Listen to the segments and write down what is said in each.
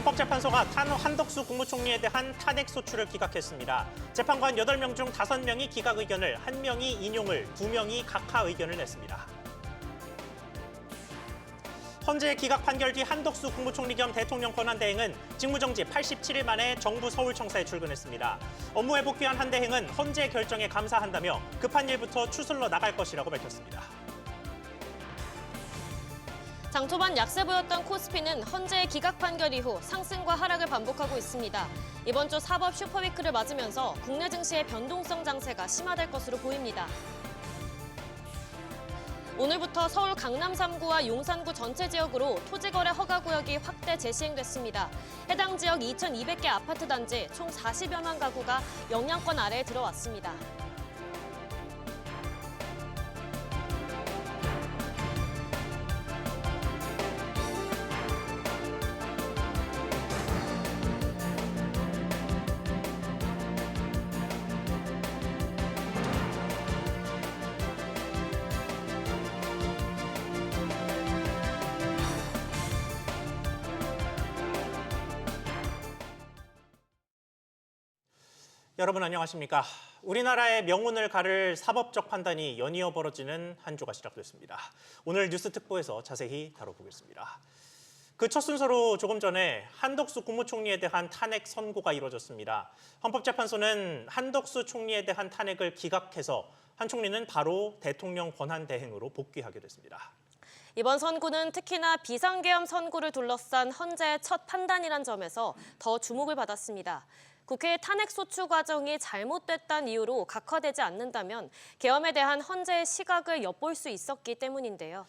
헌법재판소가 한덕수 국무총리에 대한 탄핵 소추를 기각했습니다. 재판관 8명 중 5명이 기각 의견을, 1명이 인용을, 2명이 각하 의견을 냈습니다. 헌재 기각 판결 뒤 한덕수 국무총리 겸 대통령 권한대행은 직무정지 87일 만에 정부 서울청사에 출근했습니다. 업무에 복귀한 한 대행은 헌재 결정에 감사한다며 급한 일부터 추슬러 나갈 것이라고 밝혔습니다. 장 초반 약세 보였던 코스피는 헌재의 기각 판결 이후 상승과 하락을 반복하고 있습니다. 이번 주 사법 슈퍼위크를 맞으면서 국내 증시의 변동성 장세가 심화될 것으로 보입니다. 오늘부터 서울 강남 3구와 용산구 전체 지역으로 토지거래 허가구역이 확대 재시행됐습니다. 해당 지역 2,200개 아파트 단지 총 40여만 가구가 영향권 아래에 들어왔습니다. 여러분 안녕하십니까? 우리나라의 명운을 가를 사법적 판단이 연이어 벌어지는 한 주가 시작됐습니다. 오늘 뉴스 특보에서 자세히 다뤄보겠습니다. 그 첫 순서로 조금 전에 한덕수 국무총리에 대한 탄핵 선고가 이루어졌습니다. 헌법재판소는 한덕수 총리에 대한 탄핵을 기각해서 한 총리는 바로 대통령 권한대행으로 복귀하게 됐습니다. 이번 선고는 특히나 비상계엄 선고를 둘러싼 헌재의 첫 판단이란 점에서 더 주목을 받았습니다. 국회의 탄핵 소추 과정이 잘못됐다는 이유로 각화되지 않는다면 계엄에 대한 헌재의 시각을 엿볼 수 있었기 때문인데요.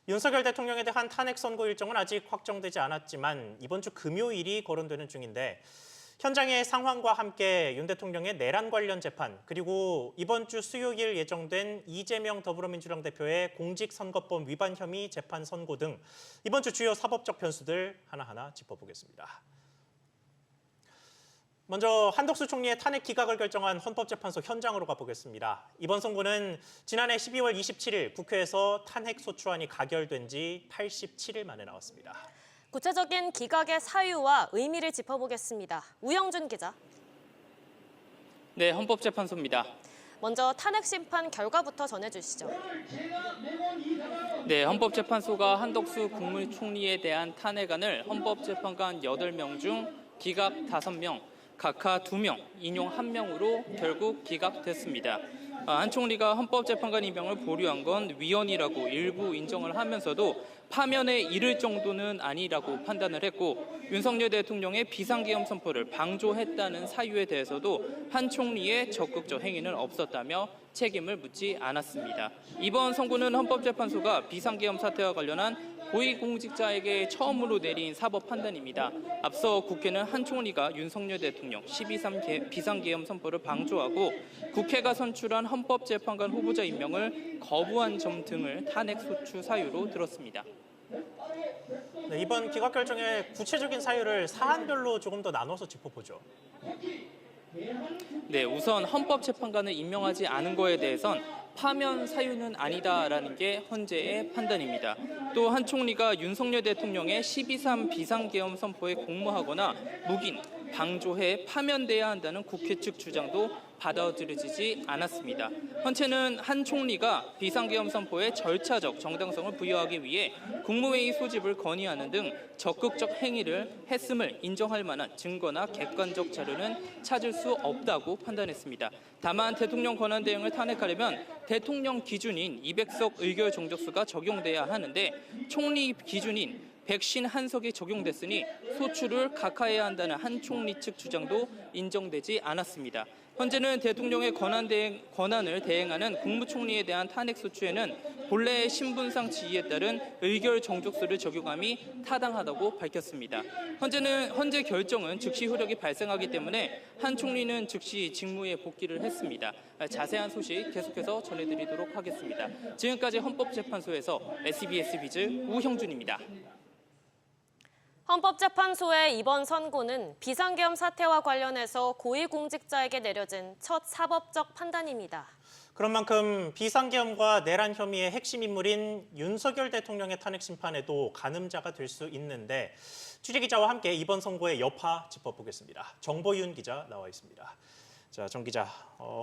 윤석열 대통령에 대한 탄핵 선고 일정은 아직 확정되지 않았지만 이번 주 금요일이 거론되는 중인데 현장의 상황과 함께 윤 대통령의 내란 관련 재판 그리고 이번 주 수요일 예정된 이재명 더불어민주당 대표의 공직선거법 위반 혐의 재판 선고 등 이번 주 주요 사법적 변수들 하나하나 짚어보겠습니다. 먼저 한덕수 총리의 탄핵 기각을 결정한 헌법재판소 현장으로 가보겠습니다. 이번 선고는 지난해 12월 27일 국회에서 탄핵 소추안이 가결된 지 87일 만에 나왔습니다. 구체적인 기각의 사유와 의미를 짚어보겠습니다. 우영준 기자. 네, 헌법재판소입니다. 먼저 탄핵 심판 결과부터 전해주시죠. 네, 헌법재판소가 한덕수 국무총리에 대한 탄핵안을 헌법재판관 8명 중 기각 5명, 각하 2명, 인용 1명으로 결국 기각됐습니다. 한 총리가 헌법재판관 임명을 보류한 건 위헌이라고 일부 인정을 하면서도 파면에 이를 정도는 아니라고 판단을 했고 윤석열 대통령의 비상계엄 선포를 방조했다는 사유에 대해서도 한 총리의 적극적 행위는 없었다며 책임을 묻지 않았습니다. 이번 선고는 헌법재판소가 비상계엄 사태와 관련한 고위공직자에게 처음으로 내린 사법 판단입니다. 앞서 국회는 한 총리가 윤석열 대통령 12.3 비상계엄 선포를 방조하고 국회가 선출한 헌법재판관 후보자 임명을 거부한 점 등을 탄핵 소추 사유로 들었습니다. 네, 이번 기각 결정의 구체적인 사유를 사안별로 조금 더 나눠서 짚어보죠. 네, 우선 헌법재판관을 임명하지 않은 거에 대해선 파면 사유는 아니다라는 게 헌재의 판단입니다. 또 한 총리가 윤석열 대통령의 12.3 비상계엄 선포에 공모하거나 묵인, 방조해 파면돼야 한다는 국회 측 주장도 받아들여지지 않았습니다. 헌재는 한 총리가 비상계엄 선포에 절차적 정당성을 부여하기 위해 국무회의 소집을 건의하는 등 적극적 행위를 했음을 인정할 만한 증거나 객관적 자료는 찾을 수 없다고 판단했습니다. 다만 대통령 권한대행을 탄핵하려면 대통령 기준인 200석 의결 정족수가 적용돼야 하는데 총리 기준인 151석이 적용됐으니 소추를 각하해야 한다는 한 총리 측 주장도 인정되지 않았습니다. 현재는 대통령의 권한을 대행하는 국무총리에 대한 탄핵 소추에는 본래의 신분상 지위에 따른 의결 정족수를 적용함이 타당하다고 밝혔습니다. 현재 결정은 즉시 효력이 발생하기 때문에 한 총리는 즉시 직무에 복귀를 했습니다. 자세한 소식 계속해서 전해드리도록 하겠습니다. 지금까지 헌법재판소에서 SBS 비즈 우형준입니다. 헌법재판소의 이번 선고는 비상계엄 사태와 관련해서 고위공직자에게 내려진 첫 사법적 판단입니다. 그런 만큼 비상계엄과 내란 혐의의 핵심 인물인 윤석열 대통령의 탄핵 심판에도 가늠자가 될 수 있는데 취재기자와 함께 이번 선고의 여파 짚어보겠습니다. 정보윤 기자 나와 있습니다. 자, 정 기자,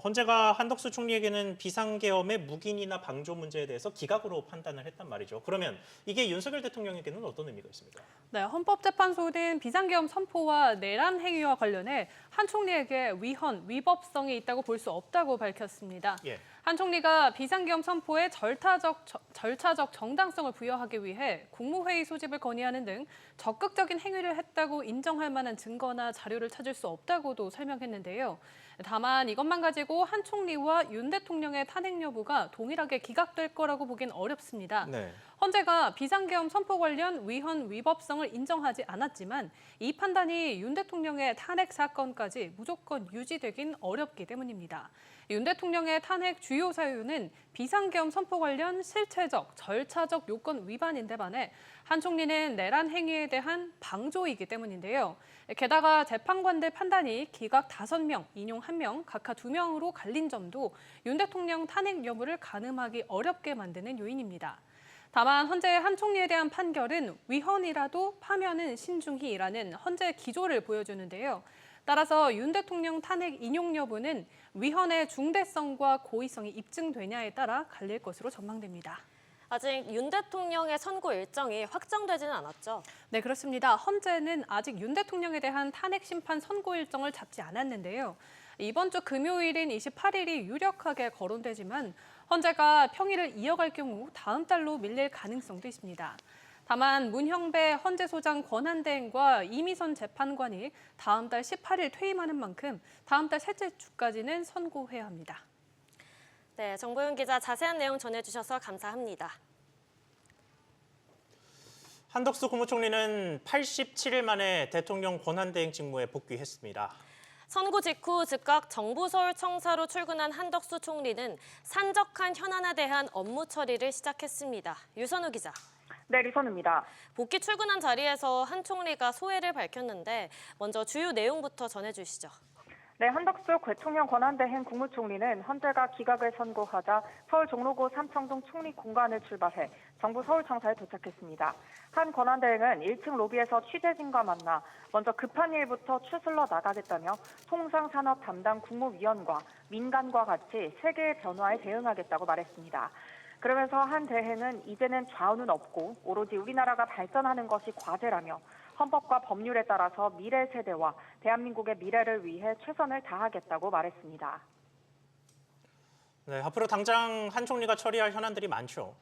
헌재가 한덕수 총리에게는 비상계엄의 묵인이나 방조 문제에 대해서 기각으로 판단을 했단 말이죠. 그러면 이게 윤석열 대통령에게는 어떤 의미가 있습니까? 네, 헌법재판소는 비상계엄 선포와 내란 행위와 관련해 한 총리에게 위헌, 위법성이 있다고 볼 수 없다고 밝혔습니다. 예. 한 총리가 비상계엄 선포에 절차적 정당성을 부여하기 위해 국무회의 소집을 건의하는 등 적극적인 행위를 했다고 인정할 만한 증거나 자료를 찾을 수 없다고도 설명했는데요. 다만 이것만 가지고 한 총리와 윤 대통령의 탄핵 여부가 동일하게 기각될 거라고 보긴 어렵습니다. 네. 헌재가 비상계엄 선포 관련 위헌, 위법성을 인정하지 않았지만 이 판단이 윤 대통령의 탄핵 사건까지 무조건 유지되긴 어렵기 때문입니다. 윤 대통령의 탄핵 주요 사유는 비상계엄 선포 관련 실체적, 절차적 요건 위반인데 반해 한 총리는 내란 행위에 대한 방조이기 때문인데요. 게다가 재판관들 판단이 기각 5명, 인용 1명, 각하 2명으로 갈린 점도 윤 대통령 탄핵 여부를 가늠하기 어렵게 만드는 요인입니다. 다만 헌재의 한 총리에 대한 판결은 위헌이라도 파면은 신중히라는 헌재 기조를 보여주는데요. 따라서 윤 대통령 탄핵 인용 여부는 위헌의 중대성과 고의성이 입증되냐에 따라 갈릴 것으로 전망됩니다. 아직 윤 대통령의 선고 일정이 확정되지는 않았죠. 네, 그렇습니다. 헌재는 아직 윤 대통령에 대한 탄핵 심판 선고 일정을 잡지 않았는데요. 이번 주 금요일인 28일이 유력하게 거론되지만 헌재가 평일을 이어갈 경우 다음 달로 밀릴 가능성도 있습니다. 다만 문형배 헌재소장 권한대행과 이미선 재판관이 다음 달 18일 퇴임하는 만큼 다음 달 셋째 주까지는 선고해야 합니다. 네, 정보윤 기자 자세한 내용 전해주셔서 감사합니다. 한덕수 국무총리는 87일 만에 대통령 권한대행 직무에 복귀했습니다. 선고 직후 즉각 정부서울청사로 출근한 한덕수 총리는 산적한 현안에 대한 업무 처리를 시작했습니다. 유선우 기자. 네, 류선우입니다. 복귀 출근한 자리에서 한 총리가 소회를 밝혔는데 먼저 주요 내용부터 전해주시죠. 네, 한덕수 대통령 권한대행 국무총리는 헌재가 기각을 선고하자 서울 종로구 삼청동 총리 공관을 출발해 정부 서울청사에 도착했습니다. 한 권한대행은 1층 로비에서 취재진과 만나 먼저 급한 일부터 추슬러 나가겠다며 통상산업 담당 국무위원과 민간과 같이 세계의 변화에 대응하겠다고 말했습니다. 그러면서 한 대행은 이제는 좌우는 없고 오로지 우리나라가 발전하는 것이 과제라며 헌법과 법률에 따라서 미래 세대와 대한민국의 미래를 위해 최선을 다하겠다고 말했습니다. 네, 앞으로 당장 한 총리가 처리할 현안들이 많죠.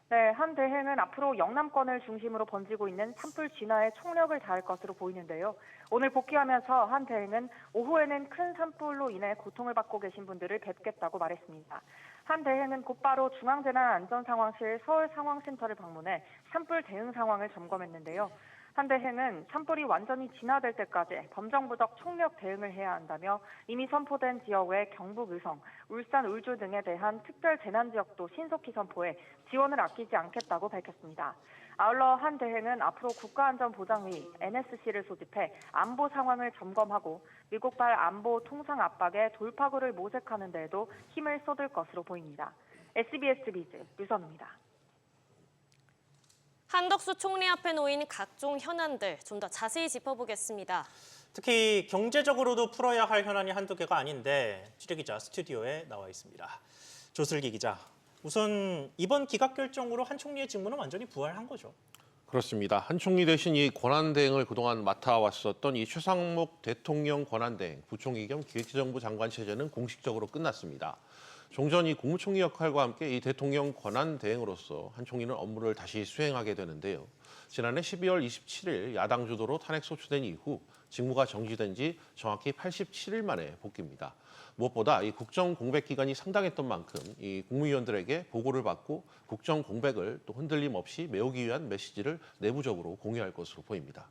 네, 한 대행은 앞으로 영남권을 중심으로 번지고 있는 산불 진화에 총력을 다할 것으로 보이는데요. 오늘 복귀하면서 한 대행은 오후에는 큰 산불로 인해 고통을 받고 계신 분들을 뵙겠다고 말했습니다. 한 대행은 곧바로 중앙재난안전상황실 서울상황센터를 방문해 산불 대응 상황을 점검했는데요. 한 대행은 산불이 완전히 진화될 때까지 범정부적 총력 대응을 해야 한다며 이미 선포된 지역 외 경북 의성, 울산 울주 등에 대한 특별 재난지역도 신속히 선포해 지원을 아끼지 않겠다고 밝혔습니다. 아울러 한 대행은 앞으로 국가안전보장회의 NSC를 소집해 안보 상황을 점검하고 미국발 안보 통상 압박에 돌파구를 모색하는 데에도 힘을 쏟을 것으로 보입니다. SBS 비즈 류선우입니다. 한덕수 총리 앞에 놓인 각종 현안들 좀 더 자세히 짚어보겠습니다. 특히 경제적으로도 풀어야 할 현안이 한두 개가 아닌데 취재기자 스튜디오에 나와 있습니다. 조슬기 기자, 우선 이번 기각 결정으로 한 총리의 직무는 완전히 부활한 거죠. 그렇습니다. 한 총리 대신 이 권한대행을 그동안 맡아왔었던 이 최상목 대통령 권한대행, 부총리 겸 기획재정부 장관 체제는 공식적으로 끝났습니다. 종전 이 국무총리 역할과 함께 이 대통령 권한대행으로서 한 총리는 업무를 다시 수행하게 되는데요. 지난해 12월 27일 야당 주도로 탄핵 소추된 이후 직무가 정지된 지 정확히 87일 만에 복귀입니다. 무엇보다 이 국정 공백 기간이 상당했던 만큼 이 국무위원들에게 보고를 받고 국정 공백을 또 흔들림 없이 메우기 위한 메시지를 내부적으로 공유할 것으로 보입니다.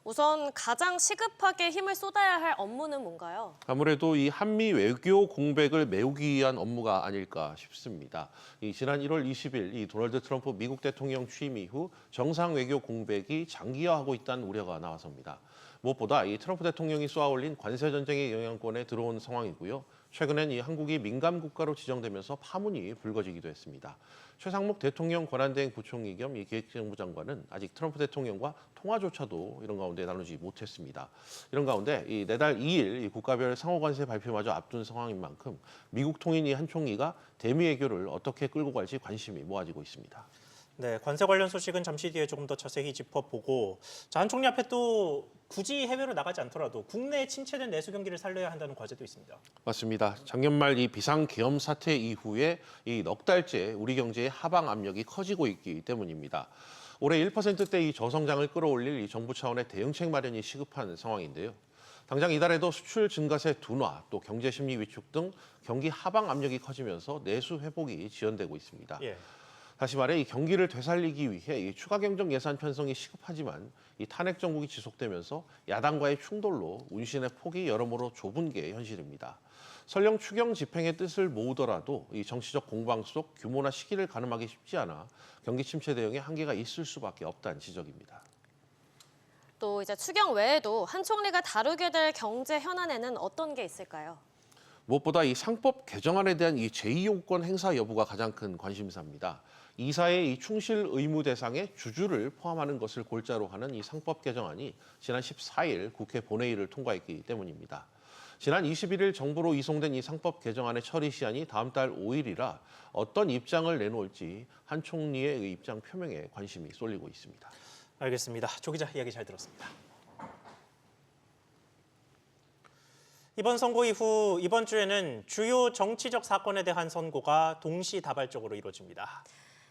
우선 가장 시급하게 힘을 쏟아야 할 업무는 뭔가요? 아무래도 이 한미 외교 공백을 메우기 위한 업무가 아닐까 싶습니다. 지난 1월 20일 이 도널드 트럼프 미국 대통령 취임 이후 정상 외교 공백이 장기화하고 있다는 우려가 나와서입니다. 무엇보다 이 트럼프 대통령이 쏘아올린 관세 전쟁의 영향권에 들어온 상황이고요. 최근엔 이 한국이 민감 국가로 지정되면서 파문이 불거지기도 했습니다. 최상목 대통령 권한대행 부총리 겸 이 기획재정부 장관은 아직 트럼프 대통령과 통화조차도 이런 가운데 나누지 못했습니다. 이런 가운데 이 내달 2일 이 국가별 상호관세 발표마저 앞둔 상황인 만큼 미국 통인 이 한 총리가 대미 외교를 어떻게 끌고 갈지 관심이 모아지고 있습니다. 네, 관세 관련 소식은 잠시 뒤에 조금 더 자세히 짚어보고, 자, 한 총리 앞에 또 굳이 해외로 나가지 않더라도 국내에 침체된 내수 경기를 살려야 한다는 과제도 있습니다. 맞습니다. 작년 말 이 비상계엄 사태 이후에 이 넉 달째 우리 경제의 하방 압력이 커지고 있기 때문입니다. 올해 1%대 이 저성장을 끌어올릴 이 정부 차원의 대응책 마련이 시급한 상황인데요. 당장 이달에도 수출 증가세 둔화, 또 경제 심리 위축 등 경기 하방 압력이 커지면서 내수 회복이 지연되고 있습니다. 예. 다시 말해 이 경기를 되살리기 위해 이 추가 경정 예산 편성이 시급하지만 이 탄핵 정국이 지속되면서 야당과의 충돌로 운신의 폭이 여러모로 좁은 게 현실입니다. 설령 추경 집행의 뜻을 모으더라도 이 정치적 공방 속 규모나 시기를 가늠하기 쉽지 않아 경기 침체 대응에 한계가 있을 수밖에 없다는 지적입니다. 또 이제 추경 외에도 한 총리가 다루게 될 경제 현안에는 어떤 게 있을까요? 무엇보다 이 상법 개정안에 대한 이 제2요구권 행사 여부가 가장 큰 관심사입니다. 이사의 이 충실 의무 대상에 주주를 포함하는 것을 골자로 하는 이 상법 개정안이 지난 14일 국회 본회의를 통과했기 때문입니다. 지난 21일 정부로 이송된 이 상법 개정안의 처리 시한이 다음 달 5일이라 어떤 입장을 내놓을지 한 총리의 입장 표명에 관심이 쏠리고 있습니다. 알겠습니다. 조 기자 이야기 잘 들었습니다. 이번 선거 이후 이번 주에는 주요 정치적 사건에 대한 선고가 동시다발적으로 이루어집니다.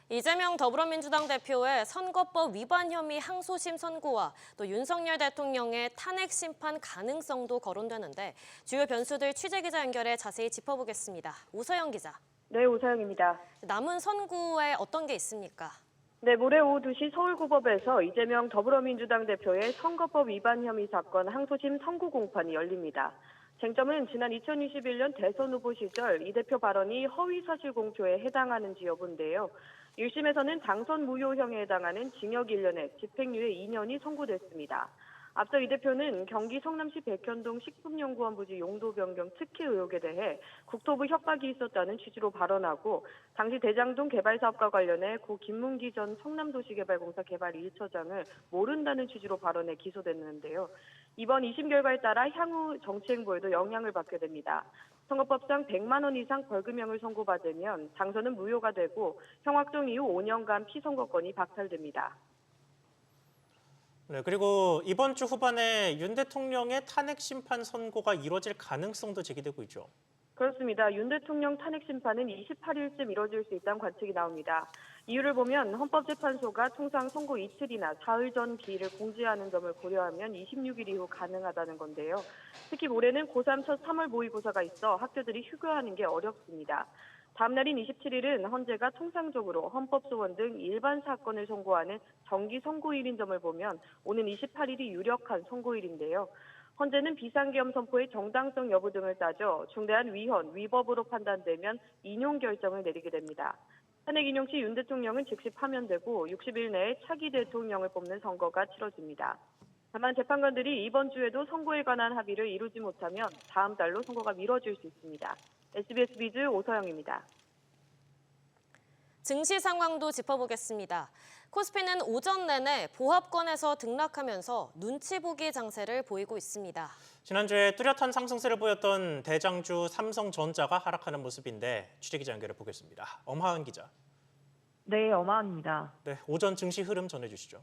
이재명 더불어민주당 대표의 선거법 위반 혐의 항소심 선고와 또 윤석열 대통령의 탄핵 심판 가능성도 거론되는데 주요 변수들 취재기자 연결해 자세히 짚어보겠습니다. 오서영 기자. 네, 오사영입니다. 남은 선고에 어떤 게 있습니까? 네, 모레 오후 2시 서울고법에서 이재명 더불어민주당 대표의 선거법 위반 혐의 사건 항소심 선고 공판이 열립니다. 쟁점은 지난 2021년 대선 후보 시절 이 대표 발언이 허위사실 공표에 해당하는지 여부인데요. 1심에서는 당선 무효형에 해당하는 징역 1년에 집행유예 2년이 선고됐습니다. 앞서 이 대표는 경기 성남시 백현동 식품연구원 부지 용도 변경 특혜 의혹에 대해 국토부 협박이 있었다는 취지로 발언하고 당시 대장동 개발 사업과 관련해 고 김문기 전 성남도시개발공사 개발 1처장을 모른다는 취지로 발언해 기소됐는데요. 이번 2심 결과에 따라 향후 정치 행보에도 영향을 받게 됩니다. 선거법상 100만 원 이상 벌금형을 선고받으면 당선은 무효가 되고 형 확정 이후 5년간 피선거권이 박탈됩니다. 네, 그리고 이번 주 후반에 윤 대통령의 탄핵 심판 선고가 이루어질 가능성도 제기되고 있죠. 그렇습니다. 윤 대통령 탄핵 심판은 28일쯤 이뤄질 수 있다는 관측이 나옵니다. 이유를 보면 헌법재판소가 통상 선고 이틀이나 사흘 전 기일을 공지하는 점을 고려하면 26일 이후 가능하다는 건데요. 특히 올해는 고3 첫 3월 모의고사가 있어 학교들이 휴교하는 게 어렵습니다. 다음 날인 27일은 헌재가 통상적으로 헌법소원 등 일반 사건을 선고하는 정기 선고일인 점을 보면 오는 28일이 유력한 선고일인데요. 헌재는 비상계엄 선포의 정당성 여부 등을 따져 중대한 위헌, 위법으로 판단되면 인용 결정을 내리게 됩니다. 탄핵 인용 시 윤 대통령은 즉시 파면되고 60일 내에 차기 대통령을 뽑는 선거가 치러집니다. 다만 재판관들이 이번 주에도 선고에 관한 합의를 이루지 못하면 다음 달로 선거가 미뤄질 수 있습니다. SBS 비즈 오서영입니다. 증시 상황도 짚어보겠습니다. 코스피는 오전 내내 보합권에서 등락하면서 눈치 보기 장세를 보이고 있습니다. 지난주에 뚜렷한 상승세를 보였던 대장주 삼성전자가 하락하는 모습인데 취재기자 연결해 보겠습니다. 엄하은 기자. 네, 어마은입니다. 네, 오전 증시 흐름 전해주시죠.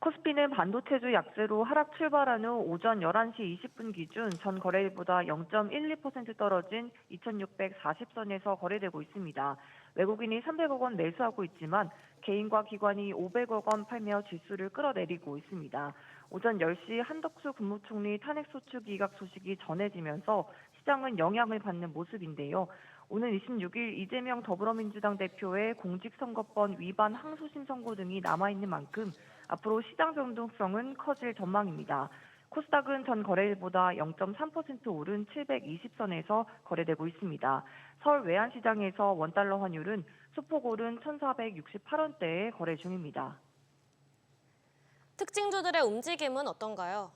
코스피는 반도체주 약세로 하락 출발한 후 오전 11시 20분 기준 전 거래일보다 0.12% 떨어진 2,640선에서 거래되고 있습니다. 외국인이 300억 원 매수하고 있지만 개인과 기관이 500억 원 팔며 지수를 끌어내리고 있습니다. 오전 10시 한덕수 국무총리 탄핵소추 기각 소식이 전해지면서 시장은 영향을 받는 모습인데요. 오는 26일 이재명 더불어민주당 대표의 공직선거법 위반 항소심 선고 등이 남아있는 만큼 앞으로 시장 변동성은 커질 전망입니다. 코스닥은 전 거래일보다 0.3% 오른 720선에서 거래되고 있습니다. 서울 외환시장에서 원달러 환율은 소폭 오른 1,468원대에 거래 중입니다. 특징주들의 움직임은 어떤가요?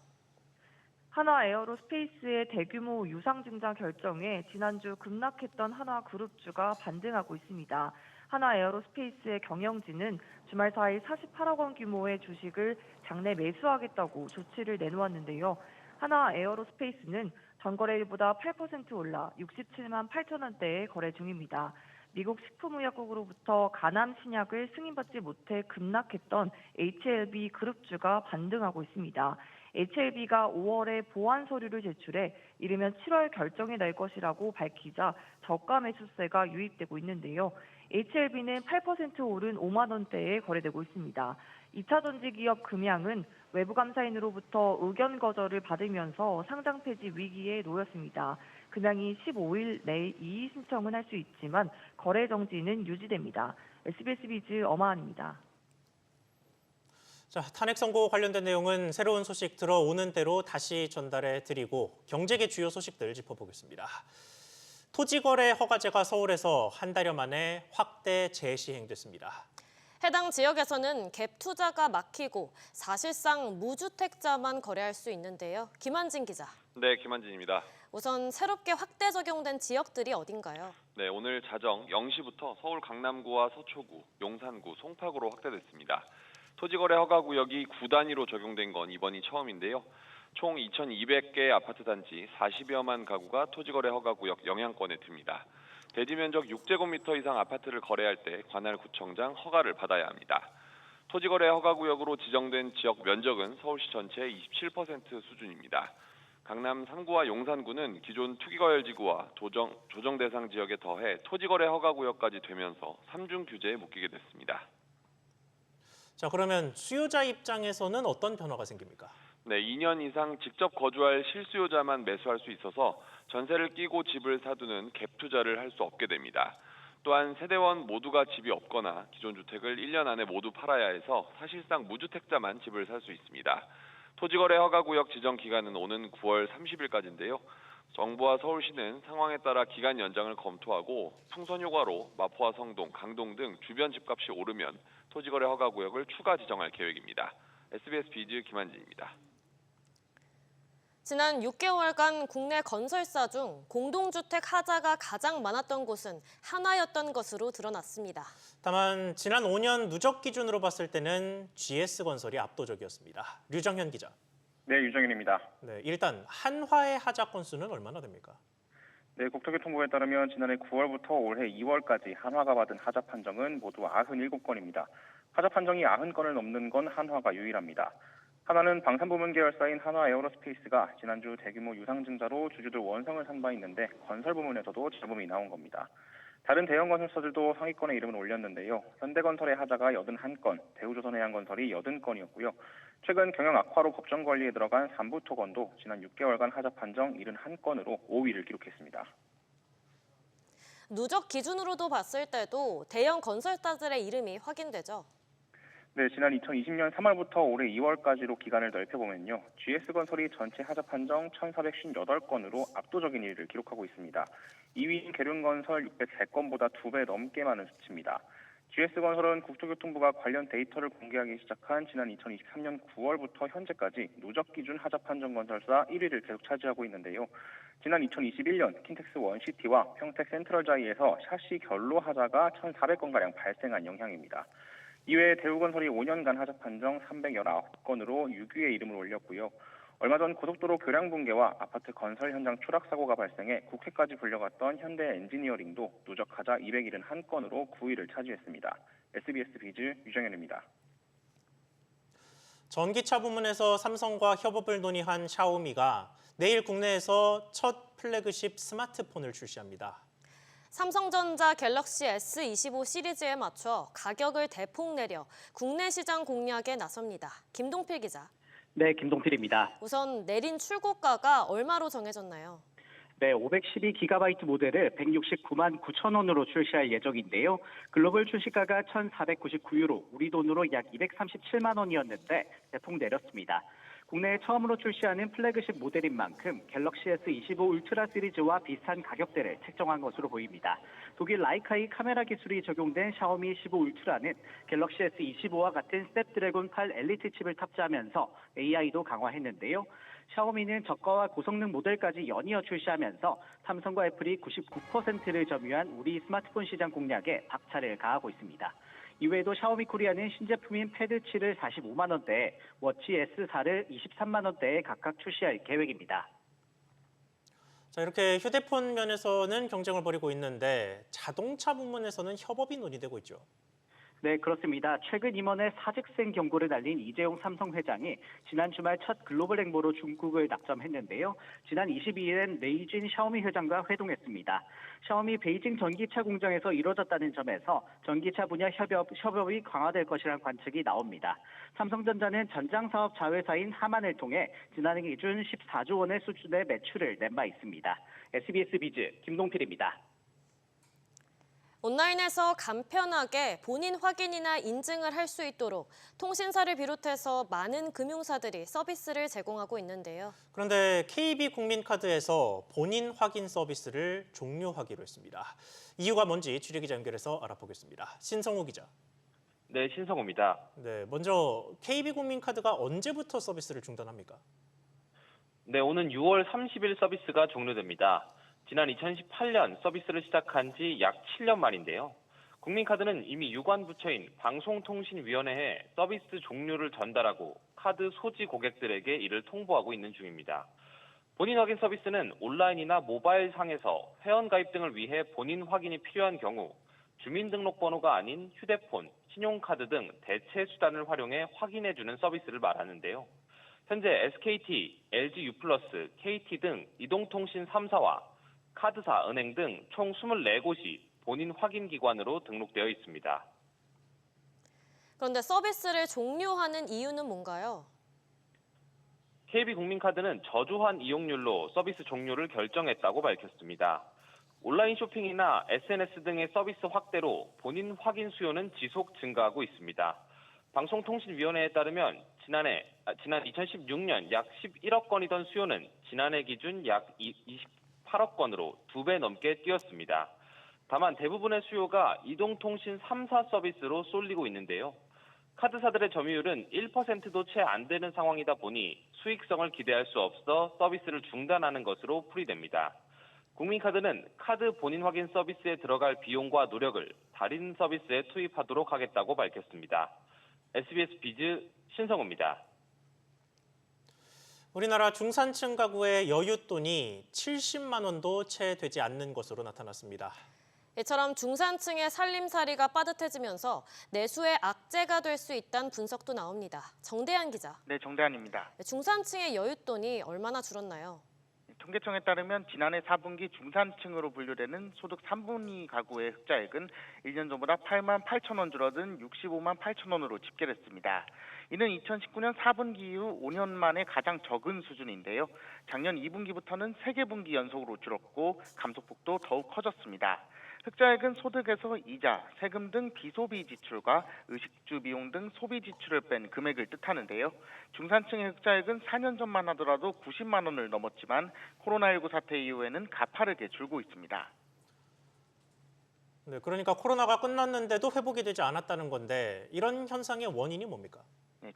하나 에어로스페이스의 대규모 유상 증자 결정에 지난주 급락했던 한화그룹주가 반등하고 있습니다. 하나 에어로스페이스의 경영진은 주말 사이 48억 원 규모의 주식을 장내 매수하겠다고 조치를 내놓았는데요. 하나 에어로스페이스는 전거래일보다 8% 올라 67만 8천 원대에 거래 중입니다. 미국 식품의약국으로부터 간암 신약을 승인받지 못해 급락했던 HLB 그룹주가 반등하고 있습니다. HLB가 5월에 보완 서류를 제출해 이르면 7월 결정이 날 것이라고 밝히자 저가 매수세가 유입되고 있는데요. HLB는 8% 오른 5만 원대에 거래되고 있습니다. 2차 전지 기업 금양은 외부 감사인으로부터 의견 거절을 받으면서 상장 폐지 위기에 놓였습니다. 금양이 15일 내에 이의 신청은 할 수 있지만 거래 정지는 유지됩니다. SBS 비즈 엄하은입니다. 자, 탄핵 선고 관련된 내용은 새로운 소식 들어오는 대로 다시 전달해 드리고 경제계 주요 소식들 짚어보겠습니다. 토지거래 허가제가 서울에서 한 달여 만에 확대 재시행됐습니다. 해당 지역에서는 갭 투자가 막히고 사실상 무주택자만 거래할 수 있는데요. 김한진 기자. 네, 김한진입니다. 우선 새롭게 확대 적용된 지역들이 어딘가요? 네, 오늘 자정 0시부터 서울 강남구와 서초구, 용산구, 송파구로 확대됐습니다. 토지거래 허가구역이 구 단위로 적용된 건 이번이 처음인데요. 총 2,200개 아파트 단지 40여만 가구가 토지거래 허가구역 영향권에 듭니다. 대지 면적 6제곱미터 이상 아파트를 거래할 때 관할 구청장 허가를 받아야 합니다. 토지거래 허가구역으로 지정된 지역 면적은 서울시 전체의 27% 수준입니다. 강남 3구와 용산구는 기존 투기과열지구와 조정 대상 지역에 더해 토지거래 허가구역까지 되면서 3중 규제에 묶이게 됐습니다. 자, 그러면 수요자 입장에서는 어떤 변화가 생깁니까? 네, 2년 이상 직접 거주할 실수요자만 매수할 수 있어서 전세를 끼고 집을 사두는 갭 투자를 할 수 없게 됩니다. 또한 세대원 모두가 집이 없거나 기존 주택을 1년 안에 모두 팔아야 해서 사실상 무주택자만 집을 살 수 있습니다. 토지거래 허가구역 지정 기간은 오는 9월 30일까지인데요. 정부와 서울시는 상황에 따라 기간 연장을 검토하고 풍선 효과로 마포와 성동, 강동 등 주변 집값이 오르면 토지거래 허가구역을 추가 지정할 계획입니다. SBS 비즈 김한진입니다. 지난 6개월간 국내 건설사 중 공동주택 하자가 가장 많았던 곳은 한화였던 것으로 드러났습니다. 다만 지난 5년 누적 기준으로 봤을 때는 GS건설이 압도적이었습니다. 류정현 기자. 네, 유정현입니다. 네, 일단 한화의 하자 건수는 얼마나 됩니까? 네, 국토교통부에 따르면 지난해 9월부터 올해 2월까지 한화가 받은 하자 판정은 모두 97건입니다. 하자 판정이 90건을 넘는 건 한화가 유일합니다. 하나는 방산부문 계열사인 한화 에어로스페이스가 지난주 대규모 유상증자로 주주들 원성을 산 바 있는데 건설 부문에서도 잡음이 나온 겁니다. 다른 대형 건설사들도 상위권에 이름을 올렸는데요. 현대건설의 하자가 81건, 대우조선해양건설이 80건이었고요. 최근 경영 악화로 법정 관리에 들어간 삼부토건도 지난 6개월간 하자 판정 71건으로 5위를 기록했습니다. 누적 기준으로도 봤을 때도 대형 건설사들의 이름이 확인되죠. 네, 지난 2020년 3월부터 올해 2월까지로 기간을 넓혀보면요. GS건설이 전체 하자 판정 1,458건으로 압도적인 1위를 기록하고 있습니다. 2위인 계룡건설 603건보다 2배 넘게 많은 수치입니다. GS건설은 국토교통부가 관련 데이터를 공개하기 시작한 지난 2023년 9월부터 현재까지 누적 기준 하자 판정 건설사 1위를 계속 차지하고 있는데요. 지난 2021년 킨텍스 원시티와 평택 센트럴자이에서 샤시 결로 하자가 1,400건가량 발생한 영향입니다. 이외에 대우건설이 5년간 하자 판정 319건으로 6위에 이름을 올렸고요. 얼마 전 고속도로 교량 붕괴와 아파트 건설 현장 추락 사고가 발생해 국회까지 불려갔던 현대 엔지니어링도 누적 하자 271건으로 9위를 차지했습니다. SBS 비즈 유정현입니다. 전기차 부문에서 삼성과 협업을 논의한 샤오미가 내일 국내에서 첫 플래그십 스마트폰을 출시합니다. 삼성전자 갤럭시 S25 시리즈에 맞춰 가격을 대폭 내려 국내 시장 공략에 나섭니다. 김동필 기자. 네, 김동필입니다. 우선 내린 출고가가 얼마로 정해졌나요? 네, 512GB 모델을 169만 9천 원으로 출시할 예정인데요. 글로벌 출시가가 1,499유로, 우리 돈으로 약 237만 원이었는데 대폭 내렸습니다. 국내에 처음으로 출시하는 플래그십 모델인 만큼 갤럭시 S25 울트라 시리즈와 비슷한 가격대를 책정한 것으로 보입니다. 독일 라이카의 카메라 기술이 적용된 샤오미 15 울트라는 갤럭시 S25와 같은 스냅드래곤 8 엘리트 칩을 탑재하면서 AI도 강화했는데요. 샤오미는 저가와 고성능 모델까지 연이어 출시하면서 삼성과 애플이 99%를 점유한 우리 스마트폰 시장 공략에 박차를 가하고 있습니다. 이외에도 샤오미 코리아는 신제품인 패드 7을 45만 원대에, 워치 S4를 23만 원대에 각각 출시할 계획입니다. 자, 이렇게 휴대폰 면에서는 경쟁을 벌이고 있는데 자동차 부문에서는 협업이 논의되고 있죠. 네, 그렇습니다. 최근 임원의 사직생 경고를 날린 이재용 삼성 회장이 지난 주말 첫 글로벌 행보로 중국을 낙점했는데요. 지난 22일엔 레이진 샤오미 회장과 회동했습니다. 샤오미 베이징 전기차 공장에서 이뤄졌다는 점에서 전기차 분야 협업이 강화될 것이라는 관측이 나옵니다. 삼성전자는 전장 사업 자회사인 하만을 통해 지난해 기준 14조 원의 수준의 매출을 낸 바 있습니다. SBS 비즈 김동필입니다. 온라인에서 간편하게 본인 확인이나 인증을 할 수 있도록 통신사를 비롯해서 많은 금융사들이 서비스를 제공하고 있는데요. 그런데 KB국민카드에서 본인 확인 서비스를 종료하기로 했습니다. 이유가 뭔지 취재기자 연결해서 알아보겠습니다. 신성우 기자. 네, 신성우입니다. 네, 먼저 KB국민카드가 언제부터 서비스를 중단합니까? 네, 오는 6월 30일 서비스가 종료됩니다. 지난 2018년 서비스를 시작한 지 약 7년 만인데요. 국민카드는 이미 유관부처인 방송통신위원회에 서비스 종료를 전달하고 카드 소지 고객들에게 이를 통보하고 있는 중입니다. 본인 확인 서비스는 온라인이나 모바일 상에서 회원가입 등을 위해 본인 확인이 필요한 경우 주민등록번호가 아닌 휴대폰, 신용카드 등 대체 수단을 활용해 확인해주는 서비스를 말하는데요. 현재 SKT, LG U+, KT 등 이동통신 3사와 카드사, 은행 등 총 24곳이 본인 확인 기관으로 등록되어 있습니다. 그런데 서비스를 종료하는 이유는 뭔가요? KB국민카드는 저조한 이용률로 서비스 종료를 결정했다고 밝혔습니다. 온라인 쇼핑이나 SNS 등의 서비스 확대로 본인 확인 수요는 지속 증가하고 있습니다. 방송통신위원회에 따르면 지난 2016년 약 11억 건이던 수요는 지난해 기준 약 28억 건으로 2배 넘게 뛰었습니다. 다만 대부분의 수요가 이동통신 3사 서비스로 쏠리고 있는데요. 카드사들의 점유율은 1%도 채 안 되는 상황이다 보니 수익성을 기대할 수 없어 서비스를 중단하는 것으로 풀이됩니다. 국민카드는 카드 본인 확인 서비스에 들어갈 비용과 노력을 다른 서비스에 투입하도록 하겠다고 밝혔습니다. SBS 비즈 신성우입니다. 우리나라 중산층 가구의 여윳돈이 70만 원도 채 되지 않는 것으로 나타났습니다. 이처럼 중산층의 살림살이가 빠듯해지면서 내수의 악재가 될 수 있다는 분석도 나옵니다. 정대한 기자. 네, 정대한입니다. 중산층의 여윳돈이 얼마나 줄었나요? 통계청에 따르면 지난해 4분기 중산층으로 분류되는 소득 3분위 가구의 흑자액은 1년 전보다 8만 8천 원 줄어든 65만 8천 원으로 집계됐습니다. 이는 2019년 4분기 이후 5년 만에 가장 적은 수준인데요. 작년 2분기부터는 3개 분기 연속으로 줄었고 감소폭도 더욱 커졌습니다. 흑자액은 소득에서 이자, 세금 등 비소비 지출과 의식주 비용 등 소비 지출을 뺀 금액을 뜻하는데요. 중산층의 흑자액은 4년 전만 하더라도 90만 원을 넘었지만 코로나19 사태 이후에는 가파르게 줄고 있습니다. 네, 그러니까 코로나가 끝났는데도 회복이 되지 않았다는 건데 이런 현상의 원인이 뭡니까?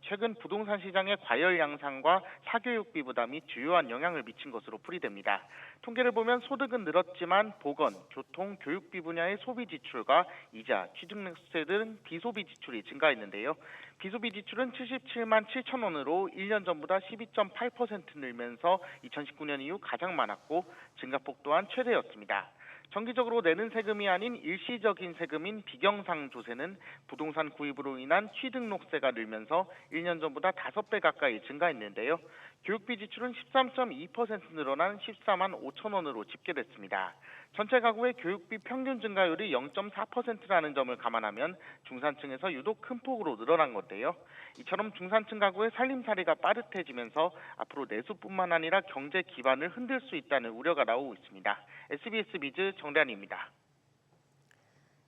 최근 부동산 시장의 과열 양상과 사교육비 부담이 주요한 영향을 미친 것으로 풀이됩니다. 통계를 보면 소득은 늘었지만 보건, 교통, 교육비 분야의 소비 지출과 이자, 취득세 등 비소비 지출이 증가했는데요. 비소비 지출은 77만 7천 원으로 1년 전보다 12.8% 늘면서 2019년 이후 가장 많았고 증가폭 또한 최대였습니다. 정기적으로 내는 세금이 아닌 일시적인 세금인 비경상 조세는 부동산 구입으로 인한 취등록세가 늘면서 1년 전보다 5배 가까이 증가했는데요. 교육비 지출은 13.2% 늘어난 14만 5천 원으로 집계됐습니다. 전체 가구의 교육비 평균 증가율이 0.4%라는 점을 감안하면 중산층에서 유독 큰 폭으로 늘어난 건데요. 이처럼 중산층 가구의 살림살이가 빠듯해지면서 앞으로 내수뿐만 아니라 경제 기반을 흔들 수 있다는 우려가 나오고 있습니다. SBS 비즈 정대한입니다.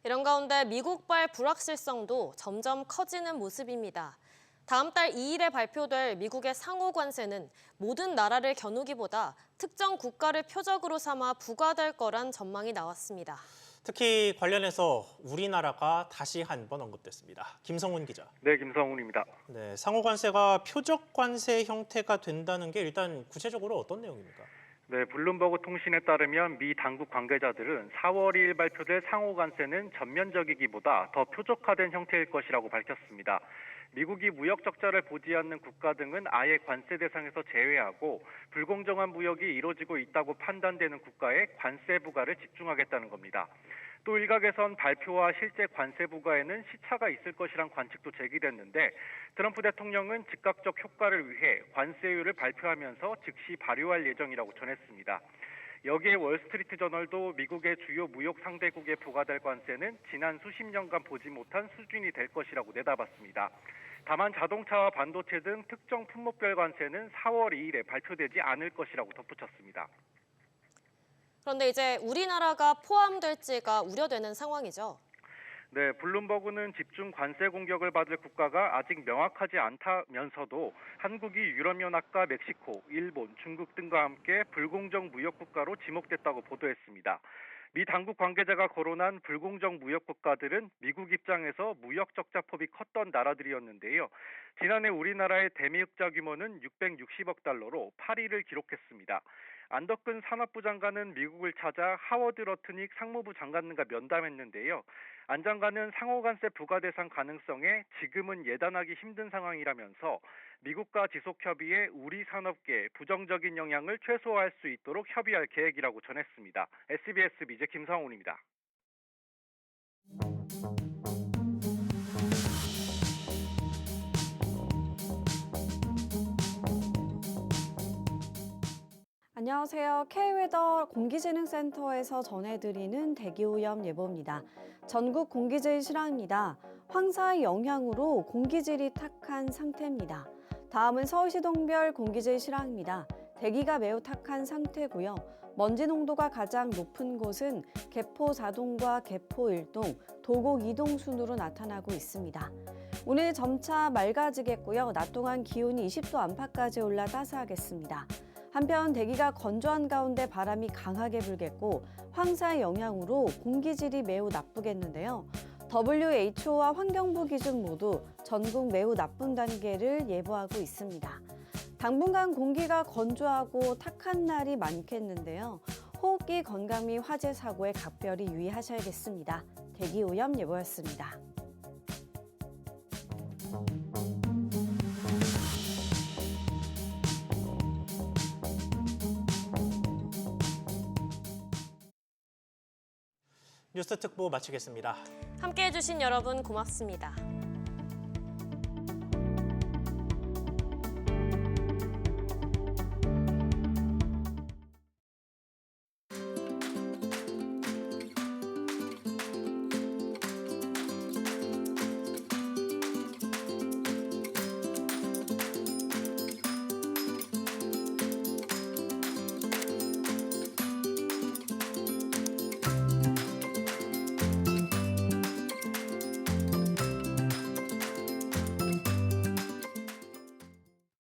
이런 가운데 미국발 불확실성도 점점 커지는 모습입니다. 다음 달 2일에 발표될 미국의 상호 관세는 모든 나라를 겨누기보다 특정 국가를 표적으로 삼아 부과될 거란 전망이 나왔습니다. 특히 관련해서 우리나라가 다시 한 번 언급됐습니다. 김성훈 기자. 네, 김성훈입니다. 네, 상호 관세가 표적 관세 형태가 된다는 게 일단 구체적으로 어떤 내용입니까? 네, 블룸버그 통신에 따르면 미 당국 관계자들은 4월 2일 발표될 상호 관세는 전면적이기보다 더 표적화된 형태일 것이라고 밝혔습니다. 미국이 무역 적자를 보지 않는 국가 등은 아예 관세 대상에서 제외하고 불공정한 무역이 이루어지고 있다고 판단되는 국가에 관세 부과를 집중하겠다는 겁니다. 또 일각에선 발표와 실제 관세 부과에는 시차가 있을 것이란 관측도 제기됐는데 트럼프 대통령은 즉각적 효과를 위해 관세율을 발표하면서 즉시 발효할 예정이라고 전했습니다. 여기에 월스트리트 저널도 미국의 주요 무역 상대국에 부과될 관세는 지난 수십 년간 보지 못한 수준이 될 것이라고 내다봤습니다. 다만 자동차와 반도체 등 특정 품목별 관세는 4월 2일에 발표되지 않을 것이라고 덧붙였습니다. 그런데 이제 우리나라가 포함될지가 우려되는 상황이죠. 네, 블룸버그는 집중 관세 공격을 받을 국가가 아직 명확하지 않다면서도 한국이 유럽연합과 멕시코, 일본, 중국 등과 함께 불공정 무역 국가로 지목됐다고 보도했습니다. 미 당국 관계자가 거론한 불공정 무역 국가들은 미국 입장에서 무역 적자 폭이 컸던 나라들이었는데요. 지난해 우리나라의 대미 흑자 규모는 660억 달러로 8위를 기록했습니다. 안덕근 산업부 장관은 미국을 찾아 하워드 러트닉 상무부 장관과 면담했는데요. 안 장관은 상호관세 부과 대상 가능성에 지금은 예단하기 힘든 상황이라면서 미국과 지속협의에 우리 산업계에 부정적인 영향을 최소화할 수 있도록 협의할 계획이라고 전했습니다. SBS BJ 김상훈입니다. 안녕하세요. K웨더 공기재능센터에서 전해드리는 대기오염 예보입니다. 전국 공기질 실화입니다. 황사의 영향으로 공기질이 탁한 상태입니다. 다음은 서울시 동별 공기질 실화입니다. 대기가 매우 탁한 상태고요. 먼지 농도가 가장 높은 곳은 개포 4동과 개포 1동, 도곡 2동 순으로 나타나고 있습니다. 오늘 점차 맑아지겠고요. 낮 동안 기온이 20도 안팎까지 올라 따스하겠습니다. 한편 대기가 건조한 가운데 바람이 강하게 불겠고 황사의 영향으로 공기질이 매우 나쁘겠는데요. WHO와 환경부 기준 모두 전국 매우 나쁜 단계를 예보하고 있습니다. 당분간 공기가 건조하고 탁한 날이 많겠는데요. 호흡기 건강 및 화재 사고에 각별히 유의하셔야겠습니다. 대기오염 예보였습니다. 뉴스 특보 마치겠습니다. 함께해 주신 여러분 고맙습니다.